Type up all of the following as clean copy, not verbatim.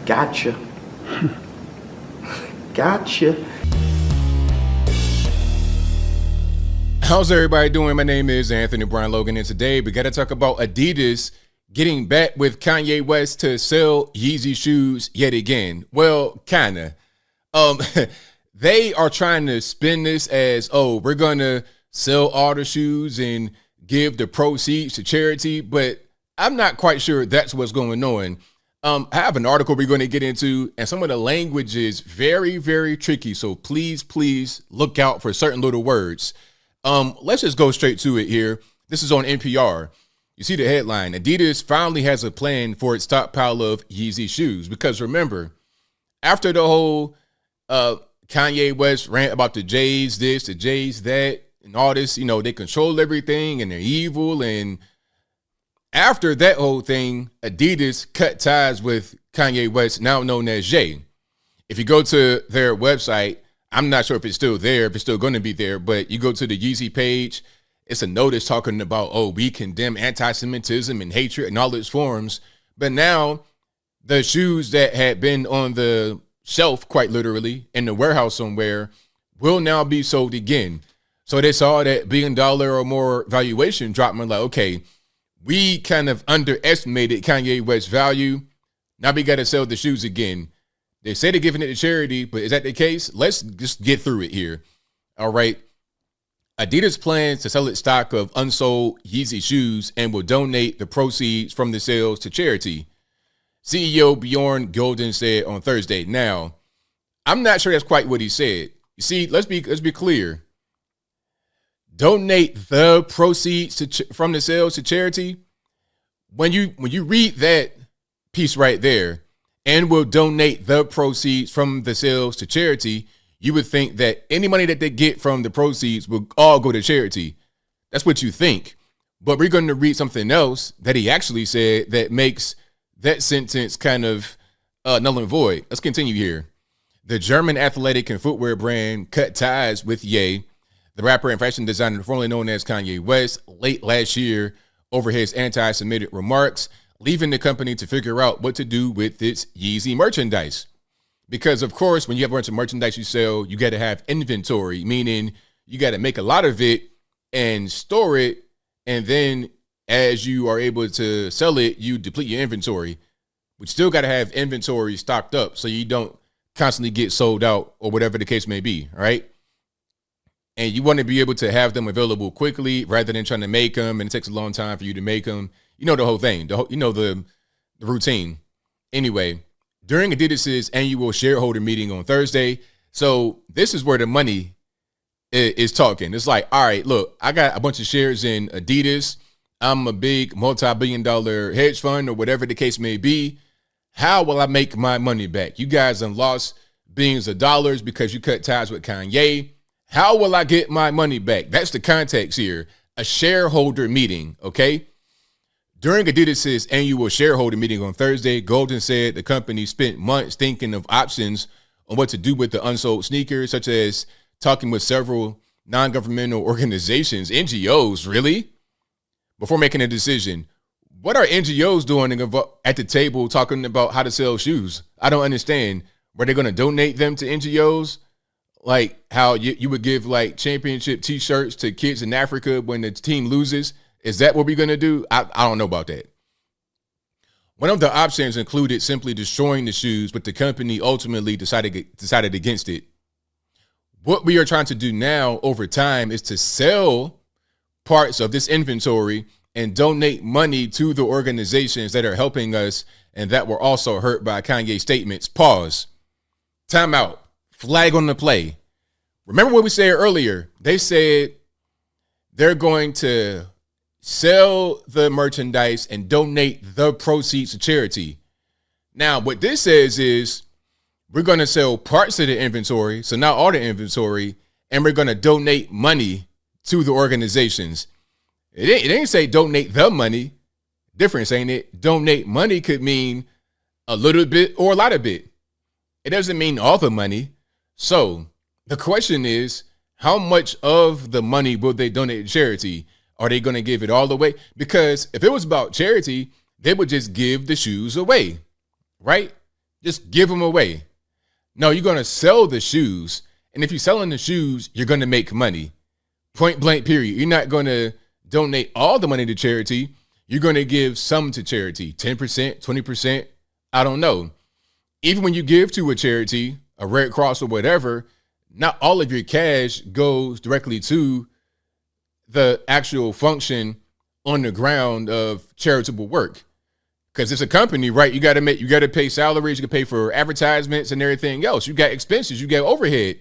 Gotcha. Gotcha. How's everybody doing? My name is Anthony Brian Logan, and today we got to talk about Adidas getting back with Kanye West to sell Yeezy shoes yet again. Well, kinda. They are trying to spin this as, oh, we're gonna sell all the shoes and give the proceeds to charity, but I'm not quite sure that's what's going on. I have an article we're going to get into, and some of the language is very, very tricky. So please look out for certain little words. Let's just go straight to it here. This is on NPR. You see the headline: Adidas finally has a plan for its stockpile of Yeezy shoes. Because remember, after the whole Kanye West rant about the Jays this, the Jays that, and all this, they control everything and they're evil. And after that whole thing, Adidas cut ties with Kanye West, now known as Ye. If you go to their website, I'm not sure if it's still there, if it's still going to be there, but you go to the Yeezy page, it's a notice talking about, oh, we condemn anti-Semitism and hatred in all its forms. But now the shoes that had been on the shelf, quite literally, in the warehouse somewhere, will now be sold again. So they saw that $1 billion or more valuation drop, and like, okay, we kind of underestimated Kanye West's value. Now we got to sell the shoes again. They say they're giving it to charity, but is that the case? Let's just get through it here. All right. Adidas plans to sell its stock of unsold Yeezy shoes and will donate the proceeds from the sales to charity, CEO Bjorn Gulden said on Thursday. Now, I'm not sure that's quite what he said. You see, let's be clear. Donate the proceeds from the sales to charity. When you read that piece right there, and will donate the proceeds from the sales to charity, you would think that any money that they get from the proceeds will all go to charity. That's what you think. But we're going to read something else that he actually said that makes that sentence kind of null and void. Let's continue here. The German athletic and footwear brand cut ties with Ye, the rapper and fashion designer formerly known as Kanye West, late last year over his anti-Semitic remarks, leaving the company to figure out what to do with its Yeezy merchandise. Because, of course, when you have a bunch of merchandise you sell, you got to have inventory, meaning you got to make a lot of it and store it. And then as you are able to sell it, you deplete your inventory. But still got to have inventory stocked up so you don't constantly get sold out or whatever the case may be, right? And you want to be able to have them available quickly rather than trying to make them, and it takes a long time for you to make them. You know the whole thing, the routine. Anyway, during Adidas's annual shareholder meeting on Thursday, so this is where the money is talking. It's like, all right, look, I got a bunch of shares in Adidas. I'm a big multi-billion-dollar hedge fund or whatever the case may be. How will I make my money back? You guys have lost billions of dollars because you cut ties with Kanye. How will I get my money back? That's the context here. A shareholder meeting, okay? During Adidas's annual shareholder meeting on Thursday, Golden said the company spent months thinking of options on what to do with the unsold sneakers, such as talking with several non-governmental organizations, NGOs, really, before making a decision. What are NGOs doing at the table talking about how to sell shoes? I don't understand. Were they going to donate them to NGOs? Like how you would give like championship T-shirts to kids in Africa when the team loses? Is that what we're going to do? I don't know about that. One of the options included simply destroying the shoes, but the company ultimately decided against it. What we are trying to do now over time is to sell parts of this inventory and donate money to the organizations that are helping us and that were also hurt by Kanye's statements. Pause. Time out. Flag on the play. Remember what we said earlier? They said they're going to sell the merchandise and donate the proceeds to charity. Now, what this says is we're going to sell parts of the inventory, so not all the inventory, and we're going to donate money to the organizations. It ain't say donate the money. Difference, ain't it? Donate money could mean a little bit or a lot of it. It doesn't mean all the money. So the question is, how much of the money will they donate to charity? Are they going to give it all away? Because if it was about charity, they would just give the shoes away, right? Just give them away. No, you're going to sell the shoes. And if you're selling the shoes, you're going to make money. Point blank, period. You're not going to donate all the money to charity. You're going to give some to charity, 10%, 20%. I don't know. Even when you give to a charity, a Red Cross or whatever, not all of your cash goes directly to the actual function on the ground of charitable work. Because it's a company, right? You got to pay salaries, you can pay for advertisements and everything else. You got expenses, you got overhead.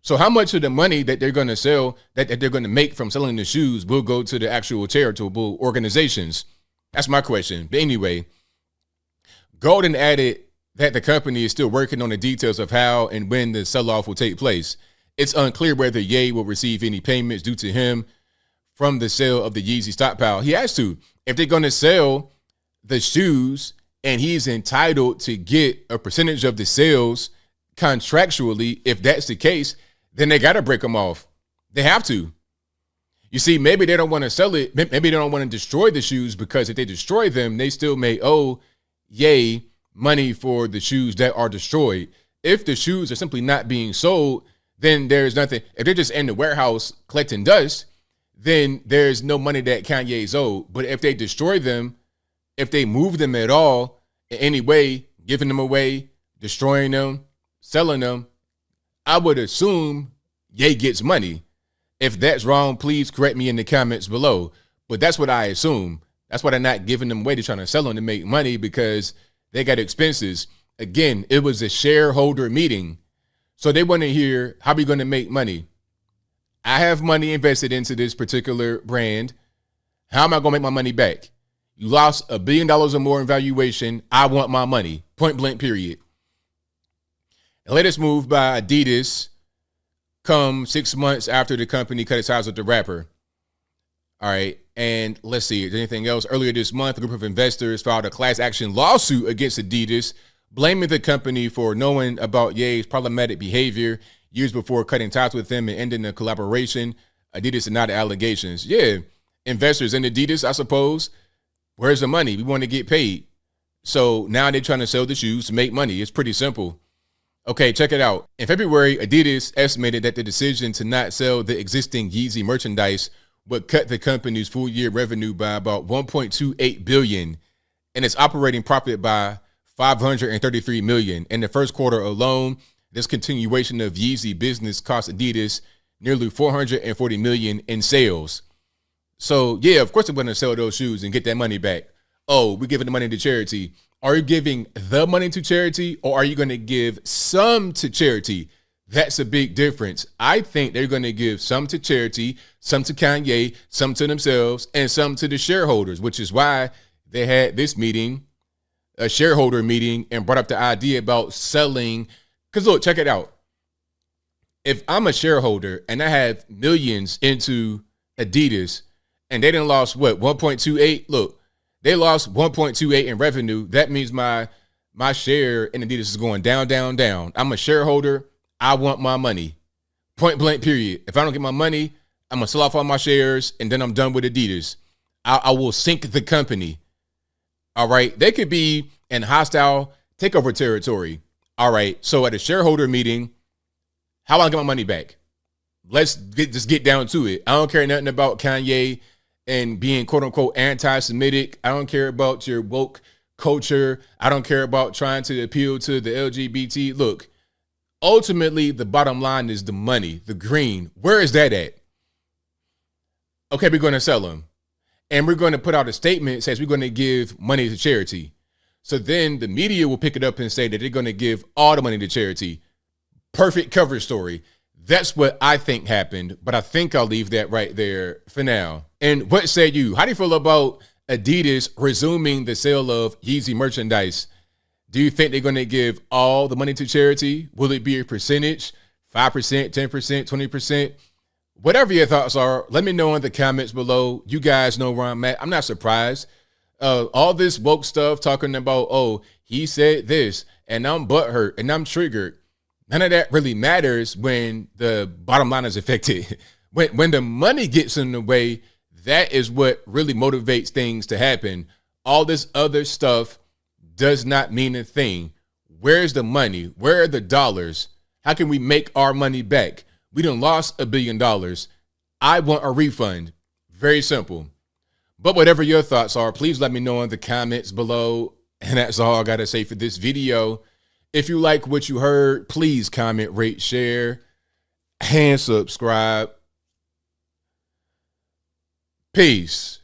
So how much of the money that they're going to sell, that they're going to make from selling the shoes will go to the actual charitable organizations? That's my question. But anyway, Golden added that the company is still working on the details of how and when the sell-off will take place. It's unclear whether Ye will receive any payments due to him from the sale of the Yeezy stockpile. He has to. If they're going to sell the shoes and he's entitled to get a percentage of the sales contractually, if that's the case, then they got to break them off. They have to. You see, maybe they don't want to sell it. Maybe they don't want to destroy the shoes, because if they destroy them, they still may owe Ye money for the shoes that are destroyed. If the shoes are simply not being sold, then there's nothing. If they're just in the warehouse collecting dust, then there's no money that Kanye's owed. But if they destroy them, if they move them at all in any way, giving them away, destroying them, selling them, I would assume Ye gets money. If that's wrong, please correct me in the comments below. But that's what I assume. That's why they're not giving them away. They're trying to sell them to make money because they got expenses. Again, it was a shareholder meeting. So they want to hear, how are we going to make money? I have money invested into this particular brand. How am I going to make my money back? You lost $1 billion or more in valuation. I want my money. Point blank, period. The latest move by Adidas comes 6 months after the company cut its ties with the rapper. All right. And let's see, is there anything else? Earlier this month, a group of investors filed a class action lawsuit against Adidas, blaming the company for knowing about Ye's problematic behavior years before cutting ties with him and ending the collaboration. Adidas denied the allegations. Yeah, investors in Adidas, I suppose. Where's the money? We want to get paid. So now they're trying to sell the shoes to make money. It's pretty simple. Okay, check it out. In February, Adidas estimated that the decision to not sell the existing Yeezy merchandise would cut the company's full year revenue by about $1.28 billion and its operating profit by $533 million. In the first quarter alone, this continuation of Yeezy business cost Adidas nearly $440 million in sales. So yeah, of course they're going to sell those shoes and get that money back. Oh, we're giving the money to charity. Are you giving the money to charity, or are you going to give some to charity? That's a big difference. I think they're going to give some to charity, some to Kanye, some to themselves, and some to the shareholders, which is why they had this meeting, a shareholder meeting, and brought up the idea about selling. Because look, check it out. If I'm a shareholder and I have millions into Adidas and they done lost what, 1.28? Look, they lost 1.28 in revenue. That means my share in Adidas is going down, down, down. I'm a shareholder. I want my money. Point blank, period. If I don't get my money, I'm going to sell off all my shares and then I'm done with Adidas. I will sink the company. All right. They could be in hostile takeover territory. All right. So at a shareholder meeting, how do I get my money back? Let's just get down to it. I don't care nothing about Kanye and being quote unquote anti-Semitic. I don't care about your woke culture. I don't care about trying to appeal to the LGBT. Look, ultimately, the bottom line is the money, the green. Where is that at? Okay, we're going to sell them. And we're going to put out a statement that says we're going to give money to charity. So then the media will pick it up and say that they're going to give all the money to charity. Perfect cover story. That's what I think happened, but I think I'll leave that right there for now. And what say you? How do you feel about Adidas resuming the sale of Yeezy merchandise? Do you think they're going to give all the money to charity? Will it be a percentage? 5%, 10%, 20%? Whatever your thoughts are, let me know in the comments below. You guys know where I'm at. I'm not surprised. All this woke stuff talking about, oh, he said this, and I'm butthurt, and I'm triggered. None of that really matters when the bottom line is affected. When the money gets in the way, that is what really motivates things to happen. All this other stuff does not mean a thing. Where's the money? Where are the dollars? How can we make our money back? We done lost $1 billion. I want a refund. Very simple. But whatever your thoughts are, please let me know in the comments below. And that's all I got to say for this video. If you like what you heard, please comment, rate, share, and subscribe. Peace.